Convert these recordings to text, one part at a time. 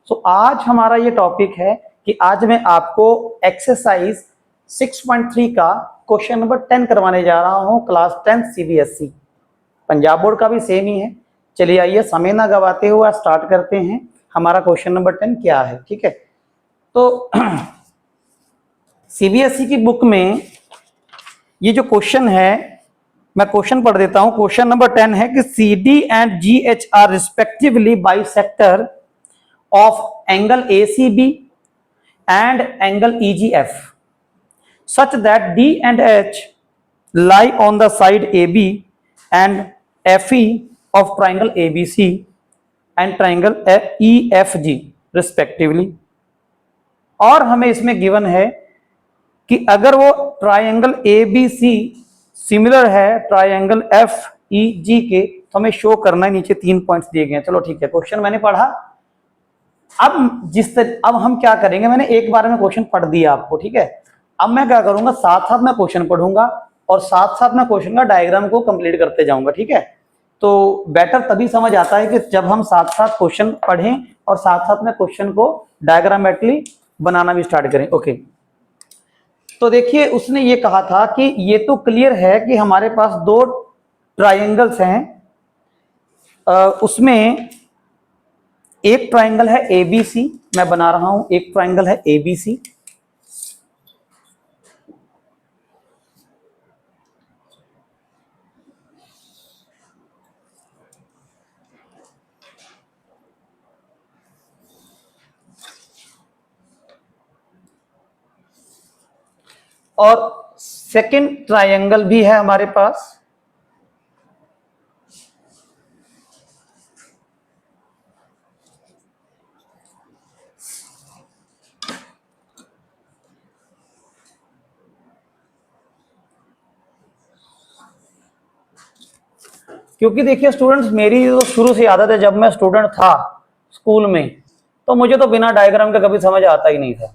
सो आज हमारा ये टॉपिक है कि आज मैं आपको एक्सरसाइज 6.3 का क्वेश्चन नंबर 10 करवाने जा रहा हूं, क्लास 10 सीबीएसई। पंजाब बोर्ड का भी सेम ही है। चलिए आइए समय ना गवाते हुए स्टार्ट करते हैं। हमारा क्वेश्चन नंबर 10 क्या है, ठीक है। तो सीबीएसई की बुक में ये जो क्वेश्चन है, मैं क्वेश्चन पढ़ देता हूं। क्वेश्चन नंबर 10 है कि CD and GH are respectively bisector of angle ACB and angle EGF such that D and H lie on the side AB and FE of triangle ABC and triangle EFG respectively। और हमें इसमें given है कि अगर वो triangle ABC similar है triangle FEG के, तो हमें शो करना है। नीचे 3 पॉइंट्स दिए गए हैं। चलो ठीक है, क्वेश्चन मैंने पढ़ा। अब हम क्या करेंगे, मैंने एक बार में क्वेश्चन पढ़ दिया आपको, ठीक है। अब मैं क्या करूंगा, साथ साथ मैं क्वेश्चन पढ़ूंगा और साथ साथ मैं क्वेश्चन का डायग्राम को कंप्लीट करते जाऊंगा, ठीक है। तो बेटर तभी समझ आता है कि जब हम साथ साथ क्वेश्चन पढ़ें और साथ साथ में क्वेश्चन को डायग्रामेटिकली बनाना भी स्टार्ट करें। ओके, तो देखिए उसने ये कहा था कि ये तो क्लियर है कि हमारे पास दो ट्राइंगल्स हैं, उसमें एक ट्राइंगल है ABC, मैं बना रहा हूं, एक ट्राइंगल है ABC और सेकंड ट्राइंगल भी है हमारे पास, क्योंकि देखिए स्टूडेंट्स, मेरी तो शुरू से आदत है, जब मैं स्टूडेंट था स्कूल में तो मुझे तो बिना डायग्राम के कभी समझ आता ही नहीं था,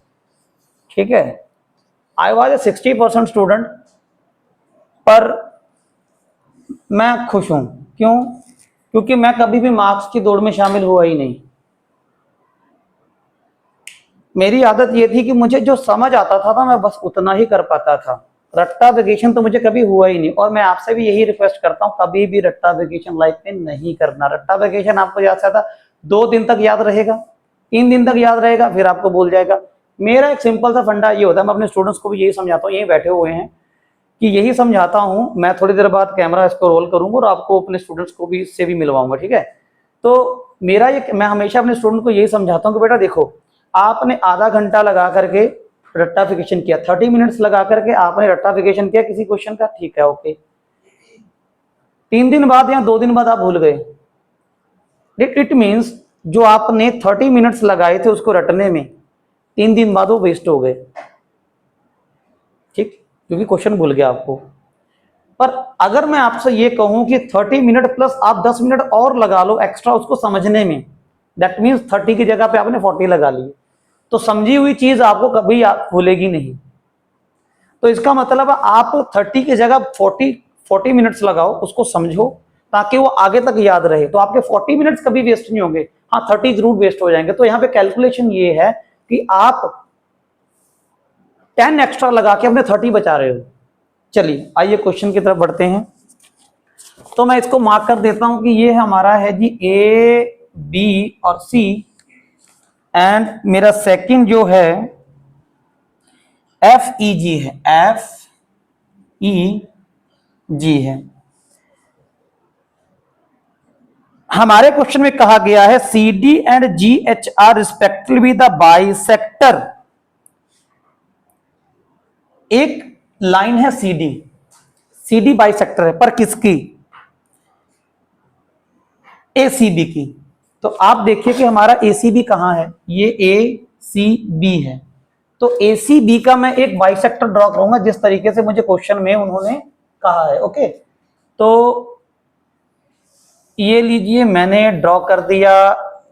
ठीक है। आई वॉज ए 60% स्टूडेंट, पर मैं खुश हूं। क्यों? क्योंकि मैं कभी भी मार्क्स की दौड़ में शामिल हुआ ही नहीं। मेरी आदत ये थी कि मुझे जो समझ आता था मैं बस उतना ही कर पाता था। रट्टा वेकेशन तो मुझे कभी हुआ ही नहीं, और मैं आपसे भी यही रिक्वेस्ट करता हूं, कभी भी रट्टा वेकेशन लाइफ में नहीं करना। रट्टा वेकेशन आपको याद आता 2 दिन तक याद रहेगा, 3 दिन तक याद रहेगा, फिर आपको भूल जाएगा। मेरा एक सिंपल सा फंडा ये होता है, मैं अपने स्टूडेंट्स को भी यही समझाता हूँ, यही बैठे हुए हैं, कि यही समझाता हूं। मैं थोड़ी देर बाद कैमरा इसको रोल करूंगा और आपको अपने स्टूडेंट्स को भी इससे भी मिलवाऊंगा, ठीक है। तो मेरा ये, मैं हमेशा अपने स्टूडेंट को यही समझाता हूं कि बेटा देखो, आपने आधा घंटा लगा करके रट्टाफिकेशन किया, 30 मिनट्स लगा करके आपने रट्टाफिकेशन किया किसी क्वेश्चन का, ठीक है, ओके। 3 दिन बाद या 2 दिन बाद आप भूल गए, इट मीन्स जो आपने 30 मिनट्स लगाए थे उसको रटने में, 3 दिन बाद वो वेस्ट हो गए, ठीक, क्योंकि क्वेश्चन भूल गया आपको। पर अगर मैं आपसे ये कहूं कि 30 मिनट प्लस आप 10 मिनट और लगा लो एक्स्ट्रा उसको समझने में, दैट मीन्स 30 की जगह पे आपने 40 लगा ली, तो समझी हुई चीज आपको कभी भूलेगी नहीं। तो इसका मतलब आप 30 की जगह 40 मिनट्स लगाओ, उसको समझो ताकि वो आगे तक याद रहे, तो आपके 40 मिनट्स कभी वेस्ट नहीं होंगे। हाँ, 30 जरूर वेस्ट हो जाएंगे। तो यहाँ पे कैलकुलेशन ये है कि आप 10 एक्स्ट्रा लगा के अपने 30 बचा रहे हो। चलिए आइए क्वेश्चन की तरफ बढ़ते हैं। तो मैं इसको मार्क कर देता हूं कि ये हमारा है जी A, B और C, एंड मेरा सेकंड जो है FEG है, FEG है। हमारे क्वेश्चन में कहा गया है CD and GH are respectively the bisector. एक लाइन है CD बाइसेक्टर है, पर किसकी? ACB की। तो आप देखिए कि हमारा ACB कहां है, ये ACB है। तो ACB का मैं एक बाइसेक्टर ड्रॉ करूंगा जिस तरीके से मुझे क्वेश्चन में उन्होंने कहा है, ओके। तो ये लीजिए, मैंने ड्रॉ कर दिया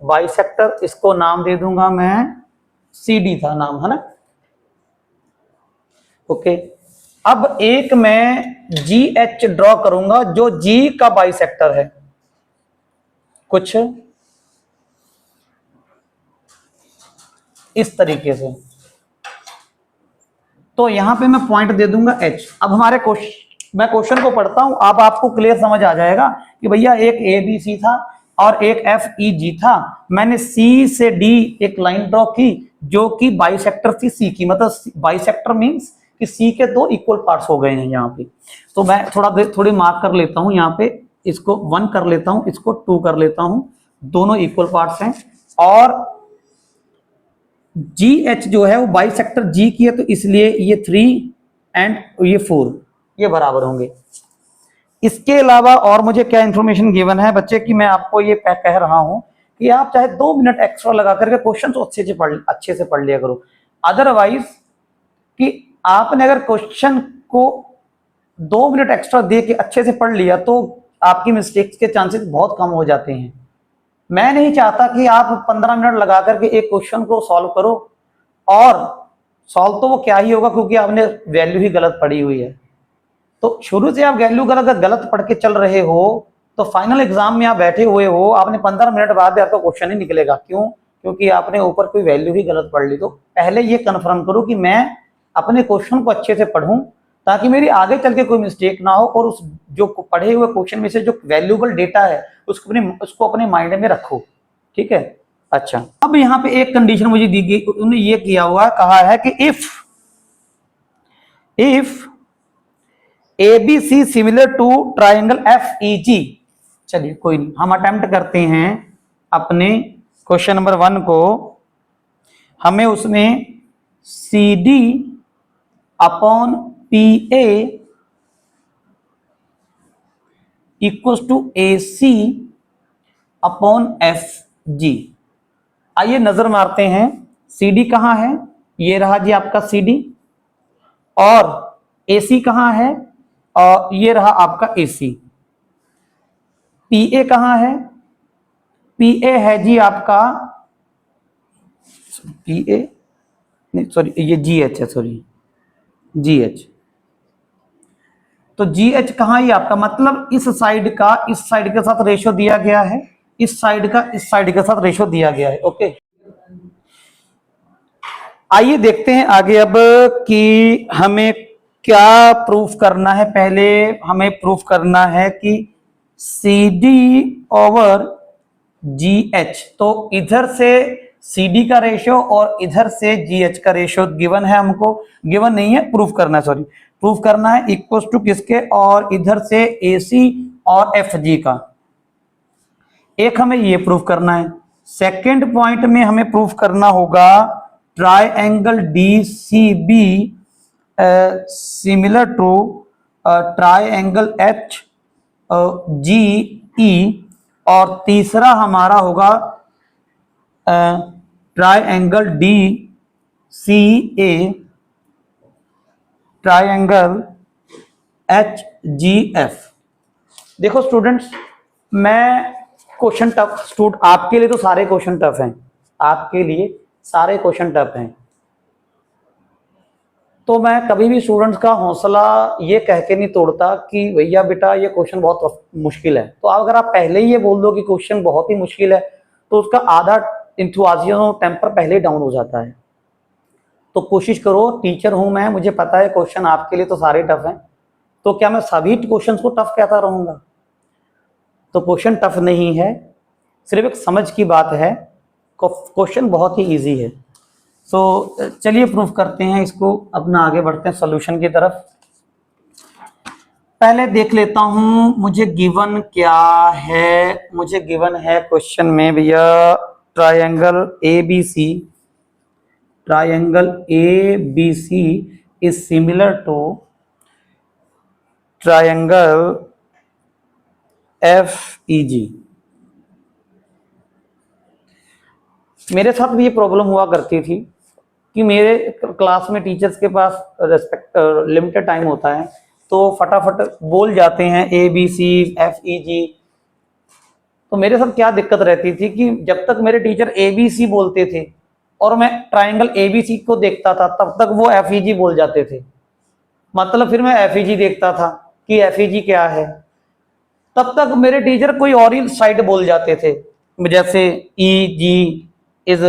बाइसेक्टर, इसको नाम दे दूंगा मैं, CD था नाम, है ना, ओके। अब एक मैं GH ड्रॉ करूंगा जो G का बाइसेक्टर है, कुछ इस तरीके से। तो यहां पे मैं पॉइंट दे दूंगा H। अब हमारे मैं क्वेश्चन को पढ़ता हूं, अब आपको क्लियर समझ आ जाएगा कि भैया एक ABC था और एक FEG था। मैंने C से D एक लाइन ड्रॉ की जो कि बाइसेक्टर थी C की, मतलब बाइसेक्टर मींस कि C के दो इक्वल पार्ट्स हो गए हैं यहाँ पे। तो मैं थोड़ी मार्क कर लेता हूँ यहाँ पे, इसको 1 कर लेता हूँ, इसको 2 कर लेता हूँ, दोनों इक्वल पार्ट्स हैं। और GH जो है वो बाइसेक्टर G की है, तो इसलिए ये 3 एंड ये 4 ये बराबर होंगे। इसके अलावा और मुझे क्या इंफॉर्मेशन गिवन है बच्चे कि मैं आपको ये कह रहा हूं कि आप चाहे 2 मिनट एक्स्ट्रा लगा करके क्वेश्चन तो अच्छे से पढ़ लिया करो। अदरवाइज कि आपने अगर क्वेश्चन को 2 मिनट एक्स्ट्रा दे के अच्छे से पढ़ लिया तो आपकी मिस्टेक्स के चांसेस बहुत कम हो जाते हैं। मैं नहीं चाहता कि आप 15 मिनट लगा करके एक क्वेश्चन को सॉल्व करो, और सॉल्व तो वो क्या ही होगा क्योंकि आपने वैल्यू ही गलत पढ़ी हुई है। तो शुरू से आप वैल्यू गलत पढ़ के चल रहे हो तो फाइनल एग्जाम में आप बैठे हुए हो, आपने 15 मिनट बाद आपका क्वेश्चन ही निकलेगा। क्यों? क्योंकि आपने ऊपर कोई वैल्यू ही गलत पढ़ ली। तो पहले ये कन्फर्म करो कि मैं अपने क्वेश्चन को अच्छे से पढ़ूं ताकि मेरी आगे चल के कोई मिस्टेक ना हो, और उस जो पढ़े हुए क्वेश्चन में से जो वैल्यूएबल डेटा है उसको अपने माइंड में रखो। ठीक है। अच्छा, अब यहाँ पे एक कंडीशन मुझे दी गई, उन्होंने ये किया हुआ कहा है कि if ABC similar to triangle FEG। चलिए कोई नहीं, हम अटेम्प्ट करते हैं अपने क्वेश्चन नंबर 1 को। हमें उसमें CD upon PA equals to AC upon FG। आइए नजर मारते हैं, CD कहां है, ये रहा जी आपका CD, और AC कहां है, और ये रहा आपका AC। PA कहां है, PA है जी आपका PA नहीं सॉरी ये GH है, सॉरी GH। तो GH कहां, ये आपका मतलब इस साइड का इस साइड के साथ रेशो दिया गया है, इस साइड का इस साइड के साथ रेशो दिया गया है। ओके, आइए देखते हैं आगे अब कि हमें क्या प्रूफ करना है। पहले हमें प्रूफ करना है कि CD ओवर GH, तो इधर से CD का रेशियो और इधर से GH का रेशियो गिवन है, हमको गिवन नहीं है, प्रूफ करना है, सॉरी प्रूफ करना है इक्वल्स टू किसके, और इधर से AC और FG का। एक हमें ये प्रूफ करना है। सेकंड पॉइंट में हमें प्रूफ करना होगा triangle DCB similar to triangle HGE, और तीसरा हमारा होगा ट्राइएंगल DCA ट्राइएंगल HGF। देखो स्टूडेंट्स, मैं क्वेश्चन टफ आपके लिए तो सारे क्वेश्चन टफ हैं, आपके लिए सारे क्वेश्चन टफ हैं। तो मैं कभी भी स्टूडेंट्स का हौसला ये कह के नहीं तोड़ता कि भैया बेटा ये क्वेश्चन बहुत मुश्किल है। तो अगर आप पहले ही ये बोल दो कि क्वेश्चन बहुत ही मुश्किल है तो उसका आधा इंथुआजियाज्म टेम्पर पहले ही डाउन हो जाता है। तो कोशिश करो, टीचर हूं मैं, मुझे पता है क्वेश्चन आपके लिए तो सारे टफ हैं, तो क्या मैं सभी क्वेश्चन को टफ कहता रहूंगा? तो क्वेश्चन टफ नहीं है, सिर्फ एक समझ की बात है, क्वेश्चन बहुत ही इजी है। सो चलिए प्रूफ करते हैं इसको, अपना आगे बढ़ते हैं सॉल्यूशन की तरफ। पहले देख लेता हूं मुझे गिवन क्या है। मुझे गिवन है क्वेश्चन में भैया triangle ABC is similar to triangle FEG। मेरे साथ भी ये प्रॉब्लम हुआ करती थी कि मेरे क्लास में टीचर्स के पास लिमिटेड टाइम होता है तो फटाफट बोल जाते हैं ABC FEG। तो मेरे साथ क्या दिक्कत रहती थी कि जब तक मेरे टीचर ABC बोलते थे और मैं ट्राइंगल ABC को देखता था तब तक वो FEG बोल जाते थे। मतलब फिर मैं FEG देखता था कि FEG क्या है, तब तक मेरे टीचर कोई और ही साइड बोल जाते थे, जैसे EG is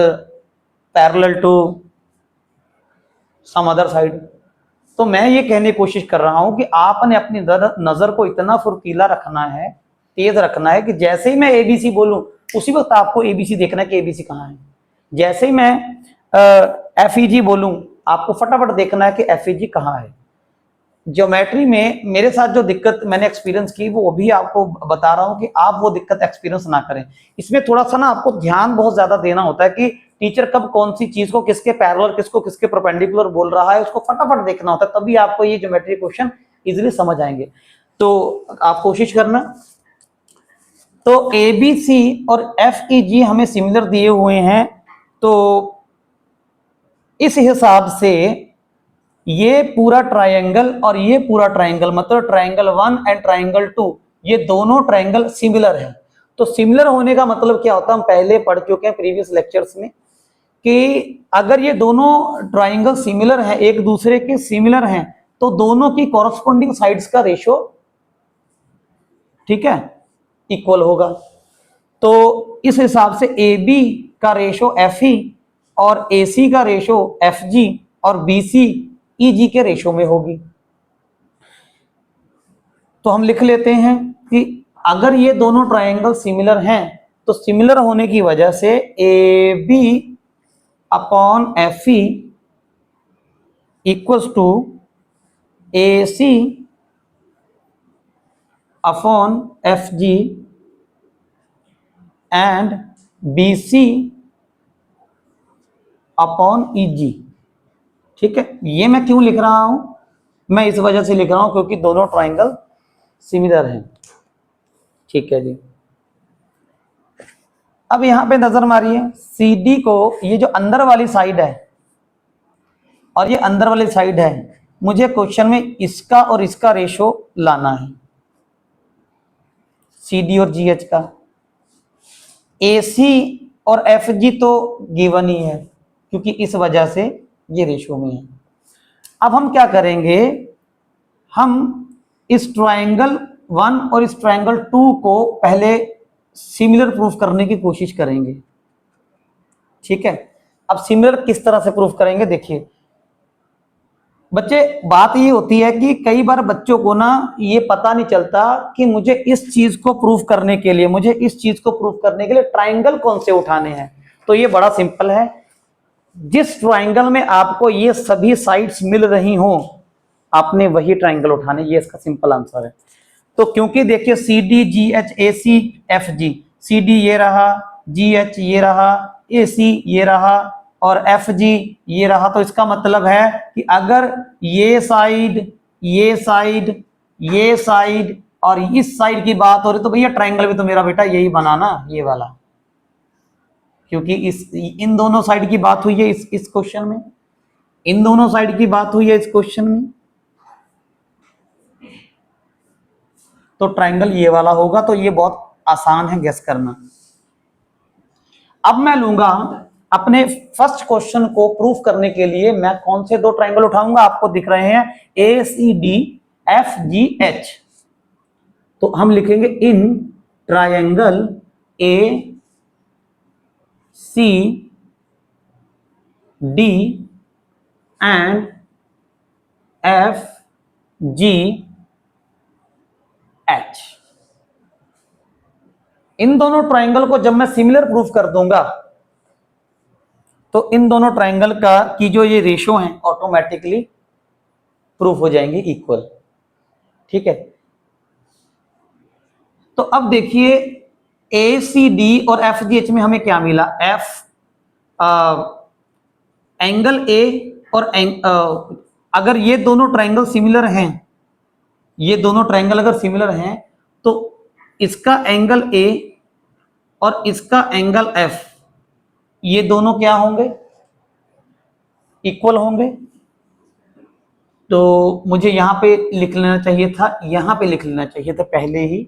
parallel to some other side. तो मैं ये कहने की कोशिश कर रहा हूं कि आपने अपनी नजर को इतना फुर्तीला रखना है, तेज रखना है कि जैसे ही मैं एबीसी बोलूं उसी वक्त आपको एबीसी देखना है कि एबीसी कहां है। जैसे ही मैं एफईजी बोलूं आपको फटाफट देखना है कि एफईजी कहां है। ज्योमेट्री में मेरे साथ जो दिक्कत मैंने एक्सपीरियंस की वो भी आपको बता रहा हूं कि आप वो दिक्कत एक्सपीरियंस ना करें। इसमें थोड़ा सा ना आपको ध्यान बहुत ज्यादा देना होता है कि टीचर कब कौन सी चीज को किसके पैरेलल किसको किसके परपेंडिकुलर बोल रहा है, उसको फटाफट देखना होता है, तभी आपको ये ज्योमेट्री क्वेश्चन इजीली समझ आएंगे। तो आप कोशिश करना। तो ए बी सी और एफ ई जी हमें सिमिलर दिए हुए हैं, तो इस हिसाब से ये पूरा ट्रायंगल और ये पूरा ट्रायंगल मतलब ट्रायंगल 1 एंड ट्रायंगल 2 ये दोनों ट्रायंगल सिमिलर है। तो सिमिलर होने का मतलब क्या होता है, हम पहले पढ़ चुके हैं प्रीवियस लेक्चर्स में कि अगर ये दोनों ट्रायंगल सिमिलर हैं, एक दूसरे के सिमिलर हैं, तो दोनों की कॉरस्पॉन्डिंग साइड्स का रेशो, ठीक है, इक्वल होगा। तो इस हिसाब से ए बी का रेशो एफ ई और ए सी का रेशो एफ जी और बी सी ई जी के रेशो में होगी। तो हम लिख लेते हैं कि अगर ये दोनों ट्रायंगल सिमिलर हैं तो सिमिलर होने की वजह से A B upon F E equals to A C upon F G and B C upon E G. ठीक है, ये मैं क्यों लिख रहा हूं, मैं इस वजह से लिख रहा हूं क्योंकि दोनों ट्रायंगल सिमिलर हैं। ठीक है जी, अब यहां पे नजर मारिए सी डी को, ये जो अंदर वाली साइड है और ये अंदर वाली साइड है, मुझे क्वेश्चन में इसका और इसका रेशो लाना है, सी डी और जी एच का। ए सी और एफ जी तो गिवन ही है क्योंकि इस वजह से ये रेशो में है। अब हम क्या करेंगे, हम इस ट्रायंगल 1 और इस ट्रायंगल 2 को पहले सिमिलर प्रूफ करने की कोशिश करेंगे। ठीक है, अब सिमिलर किस तरह से प्रूफ करेंगे, देखिए बच्चे, बात ये होती है कि कई बार बच्चों को ना ये पता नहीं चलता कि मुझे इस चीज को प्रूफ करने के लिए, मुझे इस चीज को प्रूफ करने के लिए ट्रायंगल कौन से उठाने हैं। तो ये बड़ा सिंपल है, जिस ट्रायंगल में आपको ये सभी साइड्स मिल रही हो आपने वही ट्रायंगल उठाने, ये इसका सिंपल आंसर है। तो क्योंकि देखिए C D G H A C F G, C D ये रहा, जी एच ये रहा, ए सी ये रहा और एफ जी ये रहा, तो इसका मतलब है कि अगर ये साइड ये साइड ये साइड और इस साइड की बात हो रही तो भैया ट्रायंगल भी तो मेरा बेटा यही बना ना, ये वाला, क्योंकि इस इन दोनों साइड की बात हुई है इस क्वेश्चन में, इन दोनों साइड की बात हुई है इस क्वेश्चन में, तो ट्रायंगल ये वाला होगा। तो ये बहुत आसान है गेस करना। अब मैं लूंगा अपने फर्स्ट क्वेश्चन को प्रूफ करने के लिए, मैं कौन से दो ट्रायंगल उठाऊंगा, आपको दिख रहे हैं A C D F G H. तो हम लिखेंगे in triangle A C D and F G H. इन दोनों ट्रायंगल को जब मैं सिमिलर प्रूफ कर दूंगा तो इन दोनों ट्रायंगल का की जो ये रेशो है ऑटोमेटिकली प्रूफ हो जाएंगे इक्वल। ठीक है, तो अब देखिए ए सी डी और एफ जी एच में हमें क्या मिला, एफ एंगल ए और अगर ये दोनों ट्रायंगल सिमिलर हैं, ये दोनों ट्रायंगल अगर सिमिलर हैं तो इसका एंगल ए और इसका एंगल एफ, ये दोनों क्या होंगे, इक्वल होंगे। तो मुझे यहां पे लिख लेना चाहिए था, यहां पे लिख लेना चाहिए था पहले ही,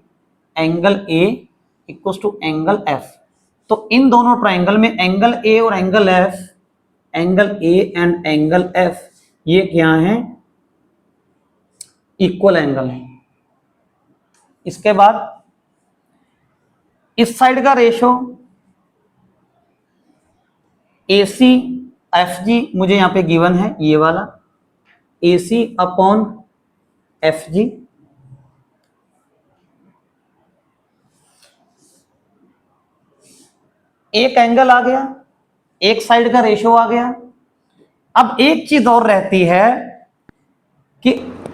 angle A equals to angle F. तो इन दोनों ट्रायंगल में एंगल ए और angle F, angle A and angle F ये क्या है, इक्वल एंगल है। इसके बाद इस साइड का रेशो AC एफ जी मुझे यहाँ पे गिवन है ये वाला, ए सी अपॉन एफ जी। एक एंगल आ गया, एक साइड का रेशो आ गया। अब एक चीज और रहती है कि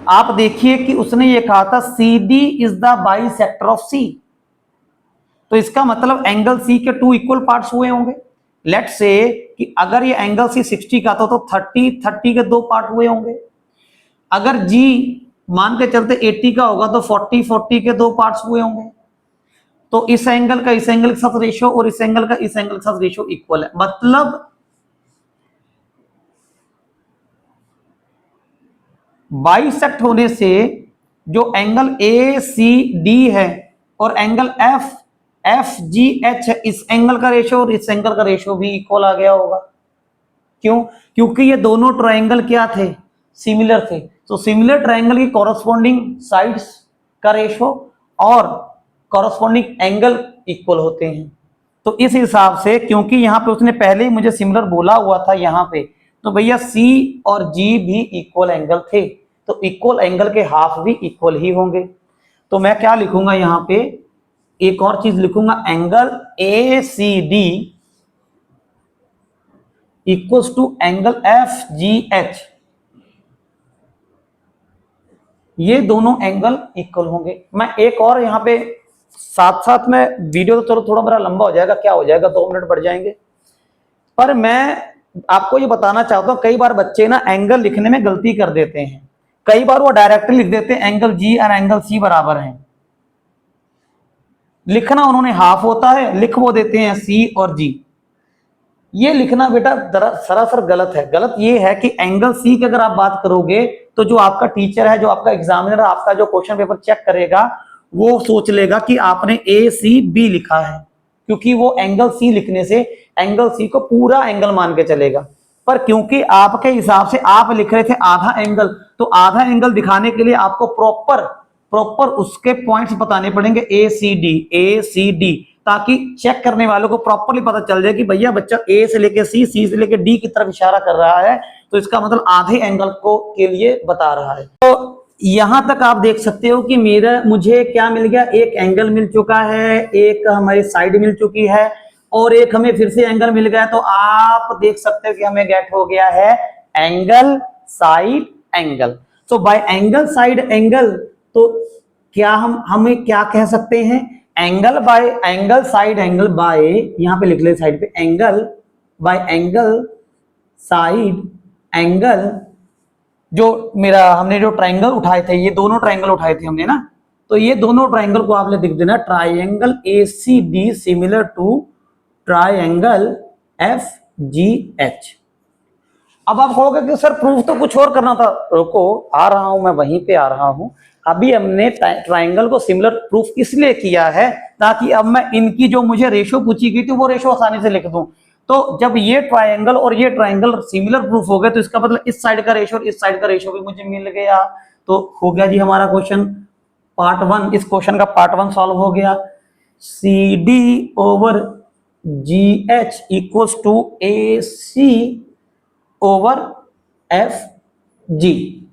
आप देखिए कि उसने ये कहा था C D is the bisector of C, तो इसका मतलब एंगल सी के 2 इक्वल पार्ट्स हुए होंगे। लेट्स से कि अगर ये एंगल सी 60 का था तो 30 के 2 पार्ट हुए होंगे। अगर जी मान के चलते 80 का होगा तो 40 के 2 पार्ट्स हुए होंगे। तो इस एंगल का इस एंगल के साथ रेशियो और इस एंगल का इस एंगल के साथ रेशियो इक्वल है। मतलब बाइसेक्ट होने से जो एंगल ए सी डी है और angle F F G H है, इस एंगल का रेशियो और इस एंगल का रेशियो भी इक्वल आ गया होगा। क्यों? क्योंकि ये दोनों ट्रायंगल क्या थे? सिमिलर थे। तो सिमिलर ट्रायंगल की कॉरस्पॉन्डिंग साइड्स का रेशियो और कॉरस्पॉन्डिंग एंगल इक्वल होते हैं। तो इस हिसाब से, क्योंकि यहां पे उसने पहले ही मुझे सिमिलर बोला हुआ था यहां पे, तो भैया सी और जी भी इक्वल एंगल थे, तो इक्वल एंगल के हाफ भी इक्वल ही होंगे। तो मैं क्या लिखूंगा यहां पे, एक और चीज लिखूंगा, angle A C D equals to angle F G H, ये दोनों एंगल इक्वल होंगे। मैं एक और यहां पे साथ साथ में, वीडियो तो चलो थोड़ा मेरा लंबा हो जाएगा, क्या हो जाएगा 2 मिनट बढ़ जाएंगे, पर मैं आपको ये बताना चाहता हूं कई बार बच्चे ना एंगल लिखने में गलती कर देते हैं। कई बार वो डायरेक्टली लिख देते हैं एंगल जी और एंगल सी बराबर हैं। लिखना उन्होंने हाफ होता है, लिख वो देते हैं सी और जी। ये लिखना बेटा सरासर गलत है। गलत ये है कि एंगल सी की अगर आप बात करोगे तो जो आपका टीचर है, जो आपका एग्जामिनर, आपका जो क्वेश्चन पेपर चेक करेगा, वो सोच लेगा कि आपने ए सी बी लिखा है, क्योंकि वो एंगल सी लिखने से एंगल सी को पूरा एंगल मान के चलेगा। पर क्योंकि आपके हिसाब से आप लिख रहे थे आधा एंगल, तो आधा एंगल दिखाने के लिए आपको प्रॉपर प्रॉपर उसके पॉइंट्स बताने पड़ेंगे, ए सी डी, ताकि चेक करने वालों को प्रॉपरली पता चल जाए कि भैया बच्चा ए से लेके सी, सी से लेके डी की तरफ इशारा कर रहा है, तो इसका मतलब आधे एंगल को के लिए बता रहा है। तो यहां तक आप देख सकते हो कि मुझे क्या मिल गया, एक एंगल मिल चुका है, एक हमारी साइड मिल चुकी है और एक हमें फिर से एंगल मिल गया। तो आप देख सकते हो कि हमें गेट हो गया है एंगल साइड एंगल। तो बाय एंगल साइड एंगल, तो क्या हमें क्या कह सकते हैं, angle by angle side angle by, यहां पे लिख ले साइड पे, angle by angle side angle. जो मेरा हमने जो ट्रायंगल उठाए थे, ये दोनों ट्रायंगल उठाए थे हमने ना, तो ये दोनों ट्रायंगल को आपने लिख देना triangle A C D similar to triangle F G H. अब आप कहोगे कि सर प्रूफ तो कुछ और करना था। रुको, आ रहा हूं मैं, वहीं पे आ रहा हूं। अभी हमने ट्रायंगल को सिमिलर प्रूफ इसलिए किया है ताकि अब मैं इनकी जो मुझे रेशो पूछी गई थी वो रेशो आसानी से लिख दूं। तो जब ये ट्रायंगल और ये ट्रायंगल सिमिलर प्रूफ हो गए, तो इसका मतलब इस साइड का रेशो और इस साइड का रेशो भी मुझे मिल गया। तो हो गया जी हमारा क्वेश्चन पार्ट 1, इस क्वेश्चन का पार्ट 1 सॉल्व हो गया। C D over G H equals to A C over F ji.